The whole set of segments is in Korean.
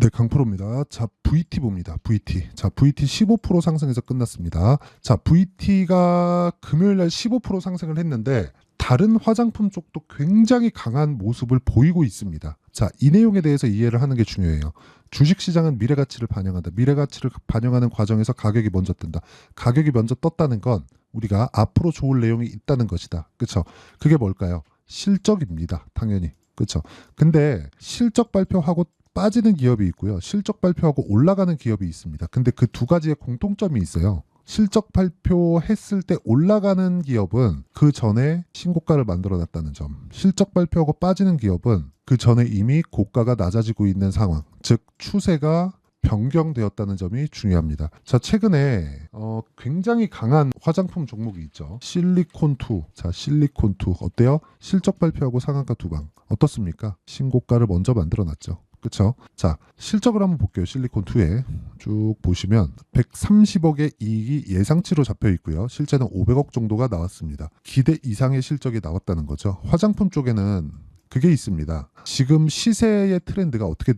네, 강프로입니다. 자, VT 봅니다. VT. 자, VT 15% 상승해서 끝났습니다. 자, VT가 금요일 날 15% 상승을 했는데 다른 화장품 쪽도 굉장히 강한 모습을 보이고 있습니다. 자, 이 내용에 대해서 이해를 하는 게 중요해요. 주식시장은 미래가치를 반영한다. 미래가치를 반영하는 과정에서 가격이 먼저 뜬다. 가격이 먼저 떴다는 건 우리가 앞으로 좋을 내용이 있다는 것이다. 그렇죠? 그게 뭘까요? 실적입니다. 당연히. 그렇죠? 근데 실적 발표하고 빠지는 기업이 있고요. 실적 발표하고 올라가는 기업이 있습니다. 근데 그 두 가지의 공통점이 있어요. 실적 발표했을 때 올라가는 기업은 그 전에 신고가를 만들어 놨다는 점. 실적 발표하고 빠지는 기업은 그 전에 이미 고가가 낮아지고 있는 상황. 즉 추세가 변경되었다는 점이 중요합니다. 자, 최근에 굉장히 강한 화장품 종목이 있죠. 실리콘2. 자, 실리콘2 어때요? 실적 발표하고 상한가 두 방. 어떻습니까? 신고가를 먼저 만들어 놨죠. 그렇죠? 자, 실적을 한번 볼게요. 실리콘2에 쭉 보시면 130억의 이익이 예상치로 잡혀 있고요. 실제는 500억 정도가 나왔습니다. 기대 이상의 실적이 나왔다는 거죠. 화장품 쪽에는 그게 있습니다. 지금 시세의 트렌드가 어떻게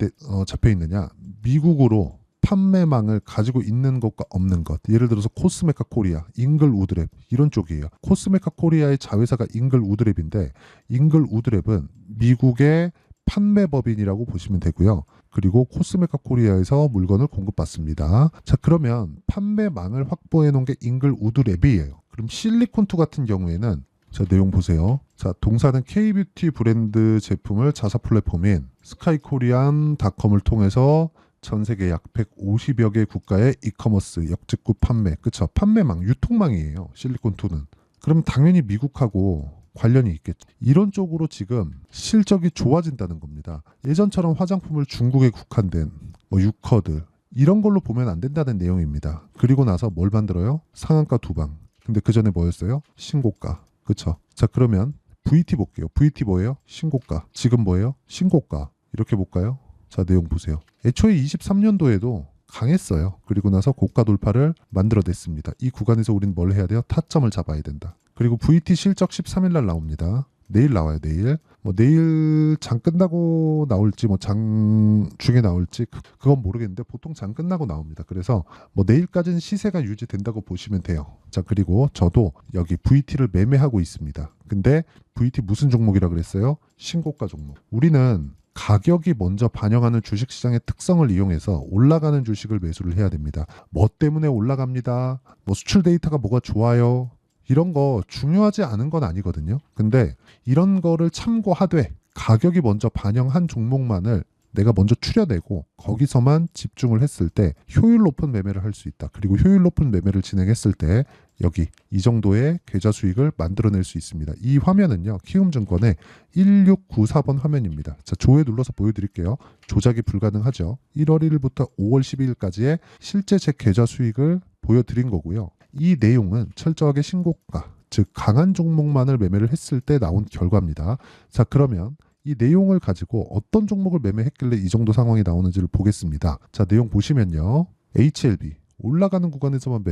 잡혀 있느냐? 미국으로 판매망을 가지고 있는 것과 없는 것. 예를 들어서 코스메카 코리아, 잉글 우드랩 이런 쪽이에요. 코스메카 코리아의 자회사가 잉글 우드랩인데 잉글 우드랩은 미국의 판매법인이라고 보시면 되고요. 그리고 코스메카 코리아에서 물건을 공급받습니다. 자, 그러면 판매망을 확보해 놓은 게 잉글 우드랩이에요. 그럼 실리콘2 같은 경우에는 자, 내용 보세요. 자, 동사는 K뷰티 브랜드 제품을 자사 플랫폼인 스카이코리안닷컴을 통해서 전 세계 약 150여 개 국가의 이커머스, 역직구 판매, 그쵸? 판매망, 유통망이에요. 실리콘2는. 그럼 당연히 미국하고 관련이 있겠죠. 이런 쪽으로 지금 실적이 좋아진다는 겁니다. 예전처럼 화장품을 중국에 국한된 유커들 이런 걸로 보면 안 된다는 내용입니다. 그리고 나서 뭘 만들어요? 상한가 두 방. 근데 그 전에 뭐였어요? 신고가. 그쵸? 자, 그러면 VT 볼게요. VT 뭐예요? 신고가. 지금 뭐예요? 신고가. 이렇게 볼까요? 자, 내용 보세요. 애초에 23년도에도 강했어요. 그리고 나서 고가 돌파를 만들어냈습니다. 이 구간에서 우린 뭘 해야 돼요? 타점을 잡아야 된다. 그리고 VT 실적 13일 날 나옵니다. 내일 나와요, 내일. 내일 장 끝나고 나올지, 장 중에 나올지, 그건 모르겠는데, 보통 장 끝나고 나옵니다. 그래서 내일까지는 시세가 유지된다고 보시면 돼요. 자, 그리고 저도 여기 VT를 매매하고 있습니다. 근데 VT 무슨 종목이라 그랬어요? 신고가 종목. 우리는 가격이 먼저 반영하는 주식시장의 특성을 이용해서 올라가는 주식을 매수를 해야 됩니다. 뭐 때문에 올라갑니다. 수출 데이터가 뭐가 좋아요. 이런 거 중요하지 않은 건 아니거든요. 근데 이런 거를 참고하되 가격이 먼저 반영한 종목만을 내가 먼저 추려내고 거기서만 집중을 했을 때 효율 높은 매매를 할 수 있다. 그리고 효율 높은 매매를 진행했을 때 여기 이 정도의 계좌 수익을 만들어낼 수 있습니다. 이 화면은요. 키움증권의 1694번 화면입니다. 자, 조회 눌러서 보여드릴게요. 조작이 불가능하죠. 1월 1일부터 5월 12일까지의 실제 제 계좌 수익을 보여드린 거고요. 이 내용은 철저하게 신고가, 즉 강한 종목만을 매매를 했을 때 나온 결과입니다. 자, 그러면 이 내용을 가지고 어떤 종목을 매매했길래 이 정도 상황이 나오는지를 보겠습니다. 자, 내용 보시면요. HLB 올라가는 구간에서만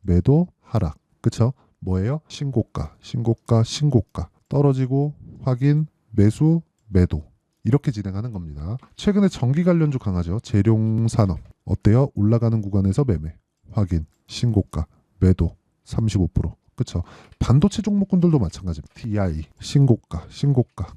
매도 하락. 그쵸? 뭐예요? 신고가 떨어지고 확인, 매수, 매도. 이렇게 진행하는 겁니다. 최근에 전기 관련주 강하죠. 재룡산업. 어때요? 올라가는 구간에서 매매, 확인, 신고가, 매도 35%. 그렇죠? 반도체 종목군들도 마찬가지입니다. TI, 신고가,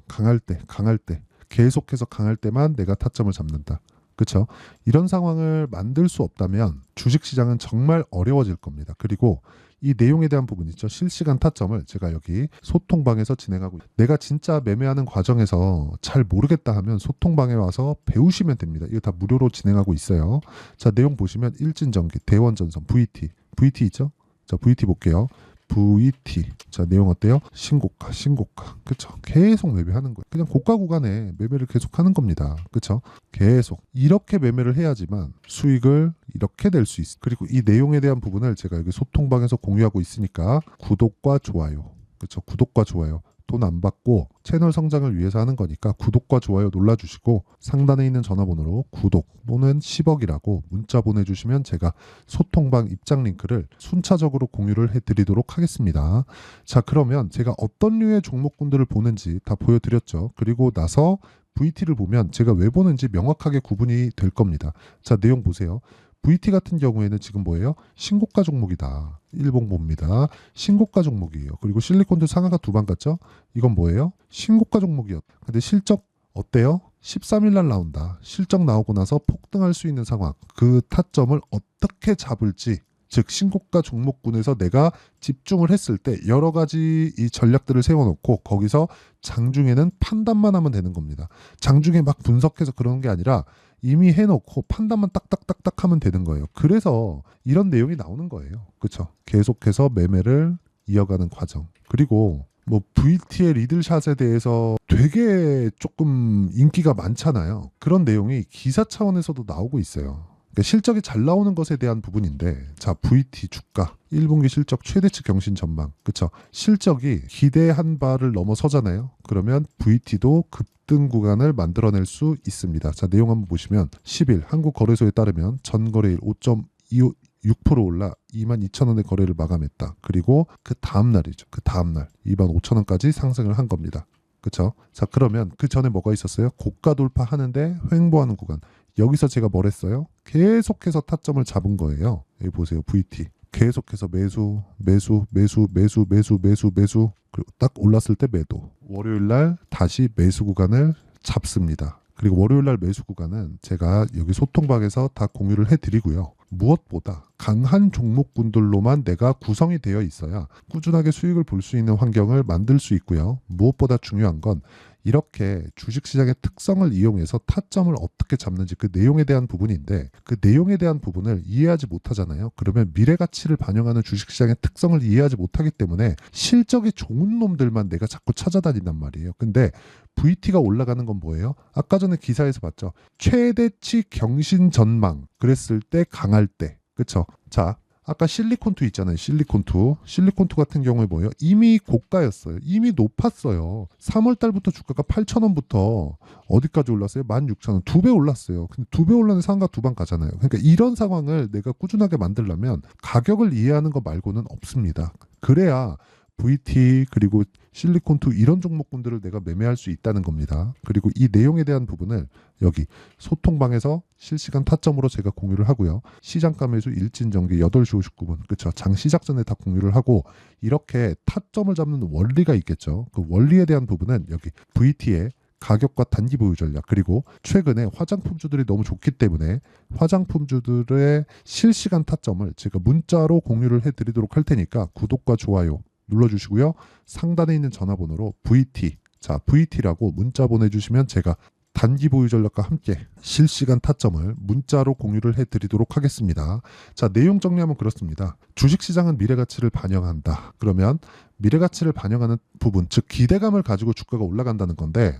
강할 때, 계속해서 강할 때만 내가 타점을 잡는다. 그렇죠? 이런 상황을 만들 수 없다면 주식시장은 정말 어려워질 겁니다. 그리고 이 내용에 대한 부분 있죠. 실시간 타점을 제가 여기 소통방에서 진행하고 내가 진짜 매매하는 과정에서 잘 모르겠다 하면 소통방에 와서 배우시면 됩니다. 이거 다 무료로 진행하고 있어요. 자, 내용 보시면 일진전기, 대원전선, VT 있죠? 자, VT 볼게요. VT. 자, 내용 어때요? 신고가. 그쵸? 계속 매매하는 거예요. 그냥 고가 구간에 매매를 계속 하는 겁니다. 그쵸? 계속. 이렇게 매매를 해야지만 수익을 이렇게 낼 수 있어요. 그리고 이 내용에 대한 부분을 제가 여기 소통방에서 공유하고 있으니까 구독과 좋아요. 그쵸? 구독과 좋아요. 돈 안 받고 채널 성장을 위해서 하는 거니까 구독과 좋아요 눌러주시고 상단에 있는 전화번호로 구독 또는 10억이라고 문자 보내주시면 제가 소통방 입장 링크를 순차적으로 공유를 해드리도록 하겠습니다. 자, 그러면 제가 어떤 류의 종목군들을 보는지 다 보여드렸죠. 그리고 나서 VT를 보면 제가 왜 보는지 명확하게 구분이 될 겁니다. 자, 내용 보세요. VT 같은 경우에는 지금 뭐예요? 신고가 종목이다. 일봉봅니다. 신고가 종목이에요. 그리고 실리콘도 상하가 두 방 갔죠? 이건 뭐예요? 신고가 종목이었다. 근데 실적 어때요? 13일 날 나온다. 실적 나오고 나서 폭등할 수 있는 상황. 그 타점을 어떻게 잡을지, 즉 신고가 종목군에서 내가 집중을 했을 때 여러 가지 이 전략들을 세워놓고 거기서 장중에는 판단만 하면 되는 겁니다. 장중에 막 분석해서 그러는 게 아니라 이미 해놓고 판단만 딱딱딱딱 하면 되는 거예요. 그래서 이런 내용이 나오는 거예요. 그렇죠? 계속해서 매매를 이어가는 과정. 그리고 뭐 VT의 리들샷에 대해서 되게 조금 인기가 많잖아요. 그런 내용이 기사 차원에서도 나오고 있어요. 그러니까 실적이 잘 나오는 것에 대한 부분인데, 자, VT 주가 1분기 실적 최대치 경신 전망, 그렇죠? 실적이 기대한 바를 넘어서잖아요. 그러면 VT도 급등 구간을 만들어낼 수 있습니다. 자, 내용 한번 보시면 10일 한국거래소에 따르면 전 거래일 5.6% 올라 22,000원의 거래를 마감했다. 그리고 그 다음 날이죠. 그 다음 날 25,000원까지 상승을 한 겁니다. 그렇죠? 자, 그러면 그 전에 뭐가 있었어요? 고가 돌파하는데 횡보하는 구간. 여기서 제가 뭘 했어요? 계속해서 타점을 잡은 거예요. 여기 보세요. VT. 계속해서 매수, 매수, 매수, 매수, 매수, 매수, 매수. 그리고 딱 올랐을 때 매도. 월요일 날 다시 매수 구간을 잡습니다. 그리고 월요일 날 매수 구간은 제가 여기 소통방에서 다 공유를 해드리고요. 무엇보다 강한 종목군들로만 내가 구성이 되어 있어야 꾸준하게 수익을 볼 수 있는 환경을 만들 수 있고요. 무엇보다 중요한 건 이렇게 주식시장의 특성을 이용해서 타점을 어떻게 잡는지 그 내용에 대한 부분인데, 그 내용에 대한 부분을 이해하지 못하잖아요. 그러면 미래가치를 반영하는 주식시장의 특성을 이해하지 못하기 때문에 실적이 좋은 놈들만 내가 자꾸 찾아다닌단 말이에요. 근데 VT가 올라가는 건 뭐예요? 아까 전에 기사에서 봤죠. 최대치 경신 전망. 그랬을 때 강할 때. 그쵸? 자, 아까 실리콘2 있잖아요. 실리콘2. 실리콘2 같은 경우에 뭐예요? 이미 고가였어요. 이미 높았어요. 3월 달부터 주가가 8,000원부터 어디까지 올랐어요? 16,000원. 2배 올랐어요. 근데 2배 올랐는 상가 두 방 가잖아요. 그러니까 이런 상황을 내가 꾸준하게 만들려면 가격을 이해하는 거 말고는 없습니다. 그래야 VT 그리고 실리콘2 이런 종목군들을 내가 매매할 수 있다는 겁니다. 그리고 이 내용에 대한 부분을 여기 소통방에서 실시간 타점으로 제가 공유를 하고요. 시장가 매수 일진전기 8시 59분. 그렇죠. 장 시작 전에 다 공유를 하고 이렇게 타점을 잡는 원리가 있겠죠. 그 원리에 대한 부분은 여기 VT의 가격과 단기 보유 전략, 그리고 최근에 화장품주들이 너무 좋기 때문에 화장품주들의 실시간 타점을 제가 문자로 공유를 해드리도록 할 테니까 구독과 좋아요 눌러주시고요. 상단에 있는 전화번호로 VT, 자 VT라고 문자 보내주시면 제가 단기 보유 전략과 함께 실시간 타점을 문자로 공유를 해드리도록 하겠습니다. 자, 내용 정리하면 그렇습니다. 주식시장은 미래가치를 반영한다. 그러면 미래가치를 반영하는 부분, 즉 기대감을 가지고 주가가 올라간다는 건데,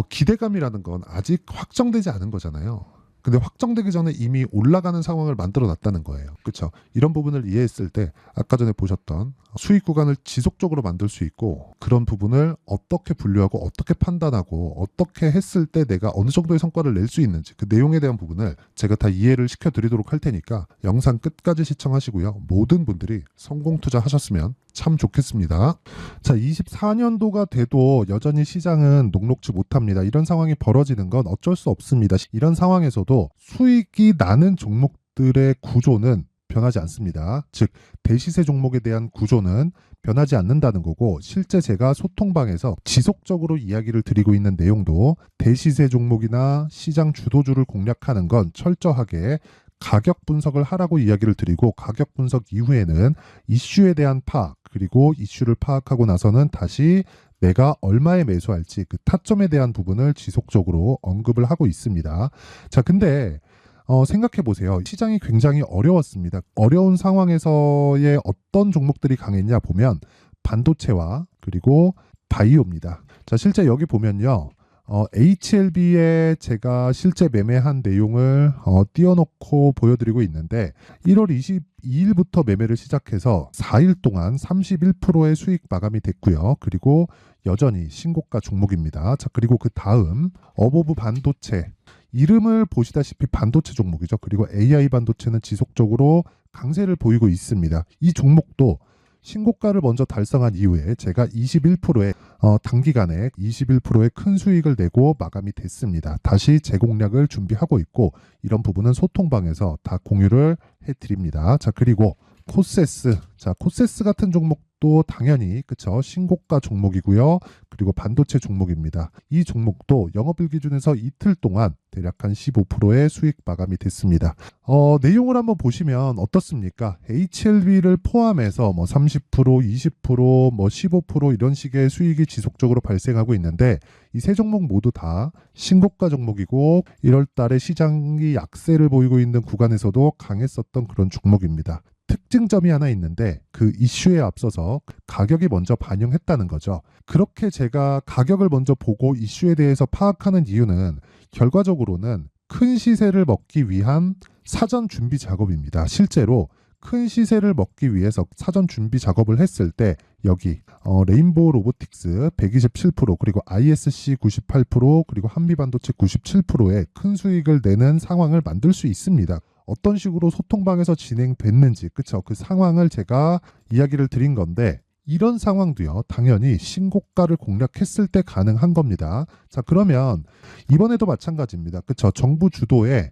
기대감이라는 건 아직 확정되지 않은 거잖아요. 근데 확정되기 전에 이미 올라가는 상황을 만들어 놨다는 거예요. 그렇죠? 이런 부분을 이해했을 때 아까 전에 보셨던 수익 구간을 지속적으로 만들 수 있고, 그런 부분을 어떻게 분류하고 어떻게 판단하고 어떻게 했을 때 내가 어느 정도의 성과를 낼 수 있는지 그 내용에 대한 부분을 제가 다 이해를 시켜드리도록 할 테니까 영상 끝까지 시청하시고요. 모든 분들이 성공 투자하셨으면 참 좋겠습니다. 자, 24년도가 돼도 여전히 시장은 녹록지 못합니다. 이런 상황이 벌어지는 건 어쩔 수 없습니다. 이런 상황에서도 수익이 나는 종목들의 구조는 변하지 않습니다. 즉 대시세 종목에 대한 구조는 변하지 않는다는 거고, 실제 제가 소통방에서 지속적으로 이야기를 드리고 있는 내용도 대시세 종목이나 시장 주도주를 공략하는 건 철저하게 가격 분석을 하라고 이야기를 드리고, 가격 분석 이후에는 이슈에 대한 파악, 그리고 이슈를 파악하고 나서는 다시 내가 얼마에 매수할지 그 타점에 대한 부분을 지속적으로 언급을 하고 있습니다. 자, 근데 생각해 보세요. 시장이 굉장히 어려웠습니다. 어려운 상황에서의 어떤 종목들이 강했냐 보면 반도체와 그리고 바이오입니다. 자, 실제 여기 보면요. HLB에 제가 실제 매매한 내용을 띄워놓고 보여드리고 있는데, 1월 22일부터 매매를 시작해서 4일 동안 31%의 수익 마감이 됐고요. 그리고 여전히 신고가 종목입니다. 자, 그리고 그 다음 어보브 반도체, 이름을 보시다시피 반도체 종목이죠. 그리고 AI 반도체는 지속적으로 강세를 보이고 있습니다. 이 종목도 신고가를 먼저 달성한 이후에 제가 21%의 단기간에 21%의 큰 수익을 내고 마감이 됐습니다. 다시 재공략을 준비하고 있고 이런 부분은 소통방에서 다 공유를 해드립니다. 자, 그리고 코세스. 자, 코세스 같은 종목도 당연히 그쵸, 신고가 종목이고요. 그리고 반도체 종목입니다. 이 종목도 영업일 기준에서 이틀 동안 대략 한 15%의 수익 마감이 됐습니다. 내용을 한번 보시면 어떻습니까? HLB를 포함해서 뭐 30%, 20%, 뭐 15% 이런 식의 수익이 지속적으로 발생하고 있는데 이 세 종목 모두 다 신고가 종목이고 1월 달에 시장이 약세를 보이고 있는 구간에서도 강했었던 그런 종목입니다. 특징점이 하나 있는데 그 이슈에 앞서서 가격이 먼저 반영했다는 거죠. 그렇게 제가 가격을 먼저 보고 이슈에 대해서 파악하는 이유는 결과적으로는 큰 시세를 먹기 위한 사전 준비 작업입니다. 실제로 큰 시세를 먹기 위해서 사전 준비 작업을 했을 때 여기 레인보우 로보틱스 127% 그리고 ISC 98% 그리고 한미반도체 97%의 큰 수익을 내는 상황을 만들 수 있습니다. 어떤 식으로 소통방에서 진행됐는지 그쵸? 그 상황을 제가 이야기를 드린 건데 이런 상황도요 당연히 신고가를 공략했을 때 가능한 겁니다. 자, 그러면 이번에도 마찬가지입니다. 그쵸? 정부 주도의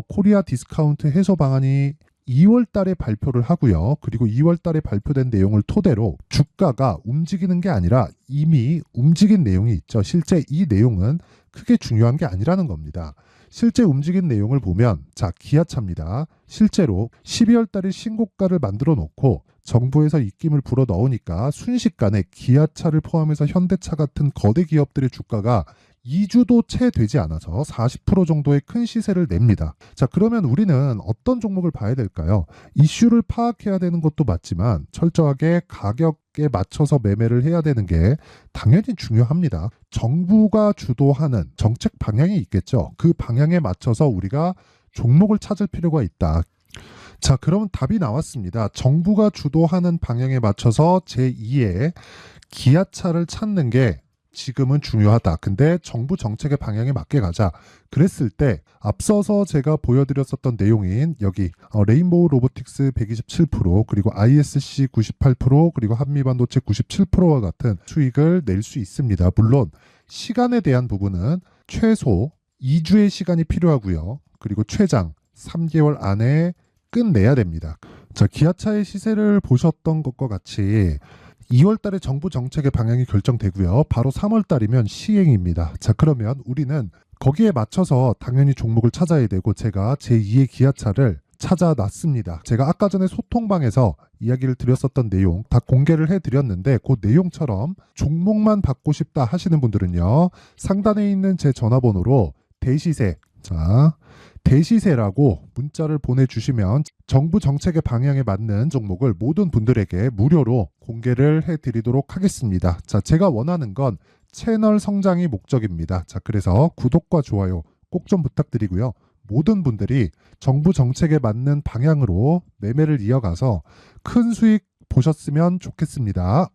코리아 디스카운트 해소 방안이 2월 달에 발표를 하고요. 그리고 2월 달에 발표된 내용을 토대로 주가가 움직이는 게 아니라 이미 움직인 내용이 있죠. 실제 이 내용은 크게 중요한 게 아니라는 겁니다. 실제 움직인 내용을 보면 자, 기아차입니다. 실제로 12월 달에 신고가를 만들어 놓고 정부에서 입김을 불어 넣으니까 순식간에 기아차를 포함해서 현대차 같은 거대 기업들의 주가가 2주도 채 되지 않아서 40% 정도의 큰 시세를 냅니다. 자, 그러면 우리는 어떤 종목을 봐야 될까요? 이슈를 파악해야 되는 것도 맞지만 철저하게 가격에 맞춰서 매매를 해야 되는 게 당연히 중요합니다. 정부가 주도하는 정책 방향이 있겠죠. 그 방향에 맞춰서 우리가 종목을 찾을 필요가 있다. 자, 그러면 답이 나왔습니다. 정부가 주도하는 방향에 맞춰서 제2의 기아차를 찾는 게 지금은 중요하다. 근데 정부 정책의 방향에 맞게 가자. 그랬을 때 앞서서 제가 보여드렸었던 내용인 여기 레인보우 로보틱스 127% 그리고 ISC 98% 그리고 한미반도체 97%와 같은 수익을 낼 수 있습니다. 물론 시간에 대한 부분은 최소 2주의 시간이 필요하고요. 그리고 최장 3개월 안에 끝내야 됩니다. 자, 기아차의 시세를 보셨던 것과 같이 2월 달에 정부 정책의 방향이 결정되고요. 바로 3월 달이면 시행입니다. 자, 그러면 우리는 거기에 맞춰서 당연히 종목을 찾아야 되고 제가 제2의 기아차를 찾아놨습니다. 제가 아까 전에 소통방에서 이야기를 드렸었던 내용 다 공개를 해드렸는데 그 내용처럼 종목만 받고 싶다 하시는 분들은요. 상단에 있는 제 전화번호로 대시세, 자, 대시세라고 문자를 보내주시면 정부 정책의 방향에 맞는 종목을 모든 분들에게 무료로 공개를 해드리도록 하겠습니다. 자, 제가 원하는 건 채널 성장이 목적입니다. 자, 그래서 구독과 좋아요 꼭 좀 부탁드리고요. 모든 분들이 정부 정책에 맞는 방향으로 매매를 이어가서 큰 수익 보셨으면 좋겠습니다.